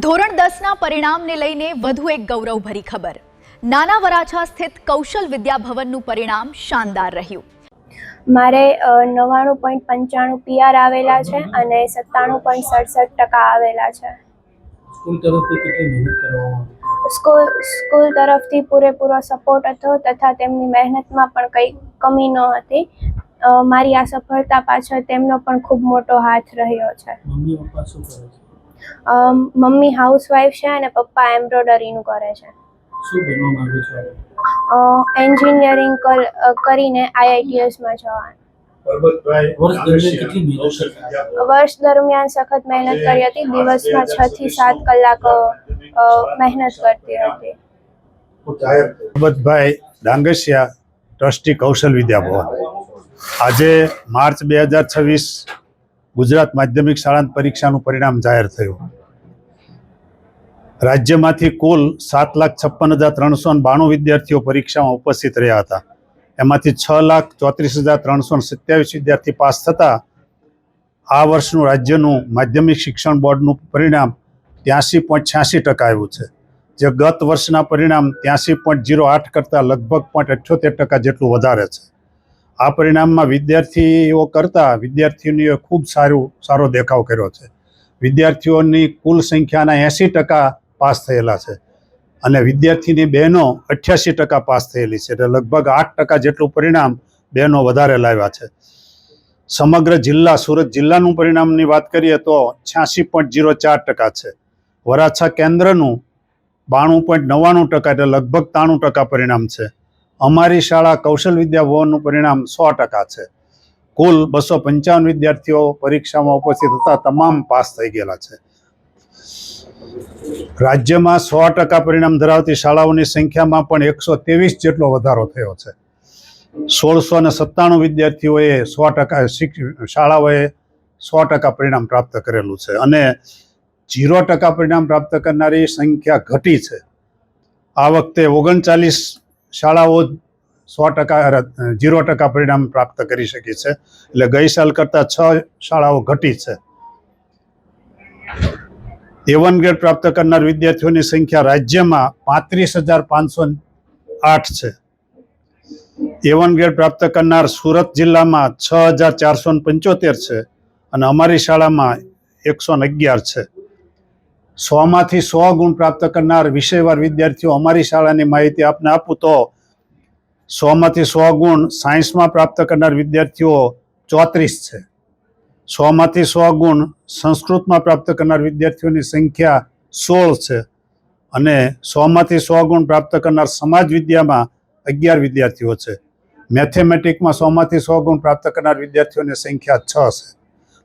ધોરણ 10ના પરિણામને લઈને વધુ એક ગૌરવભરી ખબર। નાના વરાછા સ્થિત કૌશલ વિદ્યા ભવનનું પરિણામ શાનદાર રહ્યું। મારે 99.95 PR આવેલા છે અને 97.67% આવેલા છે। સ્કૂલ તરફથી પૂરેપૂરો સપોર્ટ હતો તથા તેમની મહેનતમાં પણ કંઈ કમી ન હતી। મારી આ સફળતા પાછળ તેમનો પણ ખૂબ મોટો હાથ રહ્યો છે। મમ્મી હાઉસવાઈફ છે અને પપ્પા એમ્બ્રોઇડરીનું કરે છે। એન્જિનિયરિંગ કરીને IITSમાં જવાનું। વર્ષ દરમિયાન સખત મહેનત કરી હતી। દિવસમાં 6 થી 7 કલાક મહેનત કરતી હતી। પરબતભાઈ ડાંગસિયા, ટ્રસ્ટી કૌશલ વિદ્યા ભવન। આજે માર્ચ 2026 ગુજરાત માધ્યમિક શાળા પરીક્ષાનું પરિણામ જાહેર થયું। રાજ્યમાંથી કુલ 7,56,392 વિદ્યાર્થીઓ પરીક્ષામાં ઉપસ્થિત રહ્યા હતા। એમાંથી 6,34,327 વિદ્યાર્થી પાસ થતા આ વર્ષનું રાજ્યનું માધ્યમિક શિક્ષણ બોર્ડનું પરિણામ 83.86% આવ્યું છે, જે ગત વર્ષના પરિણામ 83.08 કરતાં લગભગ 0.78% જેટલું વધારે છે। આ પરિણામમાં વિદ્યાર્થીઓ કરતાં વિદ્યાર્થીનીઓએ ખૂબ સારો દેખાવ કર્યો છે। વિદ્યાર્થીઓની કુલ સંખ્યાના 80% પાસ થયેલા છે અને વિદ્યાર્થીની બહેનો 88% પાસ થયેલી છે, એટલે લગભગ 8% જેટલું પરિણામ બહેનો વધારે લાવ્યા છે। સમગ્ર જિલ્લા સુરત જિલ્લાનું પરિણામની વાત કરીએ તો 86.04% છે। વરાછા કેન્દ્રનું 92.99%, એટલે લગભગ 93% પરિણામ છે। અમારી શાળા કૌશલ વિદ્યા ભવનનું પરિણામ 100% છે। કુલ 255 વિદ્યાર્થીઓ પરીક્ષામાં ઉપસ્થિત હતા, તમામ પાસ થઈ ગયેલા છે। રાજ્યમાં 100% પરિણામ ધરાવતી શાળાઓની સંખ્યામાં પણ 123 જેટલો વધારો થયો છે। 1697 વિદ્યાર્થીઓએ 100% શાળાઓએ 100% પરિણામ પ્રાપ્ત કરેલું છે અને 0% પરિણામ પ્રાપ્ત કરનારી સંખ્યા ઘટી છે। આ વખતે 39 શાળાઓ 0% પરિણામ પ્રાપ્ત કરી શકી છે, એટલે ગઈ સાલ કરતાં 6 શાળાઓ ઘટી છે। A1 ગ્રેડ પ્રાપ્ત કરનાર વિદ્યાર્થીઓની સંખ્યા રાજ્યમાં 35,508 છે। A1 ગ્રેડ પ્રાપ્ત કરનાર સુરત જિલ્લામાં 6,475 છે અને અમારી શાળામાં 111 છે। 100માંથી 100 ગુણ પ્રાપ્ત કરનાર વિષયવાર વિદ્યાર્થીઓ અમારી શાળાની માહિતી આપને આપું તો 100માંથી 100 ગુણ સાયન્સમાં પ્રાપ્ત કરનાર વિદ્યાર્થીઓ 34 છે। 100માંથી 100 ગુણ સંસ્કૃતમાં પ્રાપ્ત કરનાર વિદ્યાર્થીઓની સંખ્યા 16 છે અને 100માંથી 100 ગુણ પ્રાપ્ત કરનાર સમાજ વિદ્યામાં 11 વિદ્યાર્થીઓ છે। મેથેમેટિકમાં 100માંથી 100 ગુણ પ્રાપ્ત કરનાર વિદ્યાર્થીઓની સંખ્યા 6 છે।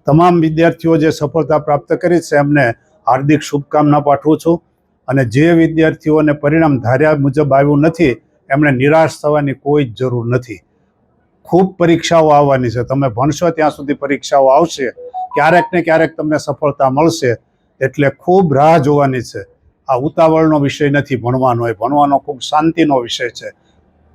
તમામ વિદ્યાર્થીઓ જે સફળતા પ્રાપ્ત કરી છે એમને હાર્દિક શુભકામના પાઠવું છું અને જે વિદ્યાર્થીઓને પરિણામ ધાર્યા મુજબ આવ્યું નથી એમણે નિરાશ થવાની કોઈ જ જરૂર નથી। ખૂબ પરીક્ષાઓ આવવાની છે, તમે ભણશો ત્યાં સુધી પરીક્ષાઓ આવશે, ક્યારેક ને ક્યારેક તમને સફળતા મળશે, એટલે ખૂબ રાહ જોવાની છે। આ ઉતાવળનો વિષય નથી ભણવાનો, એ ભણવાનો ખૂબ શાંતિનો વિષય છે।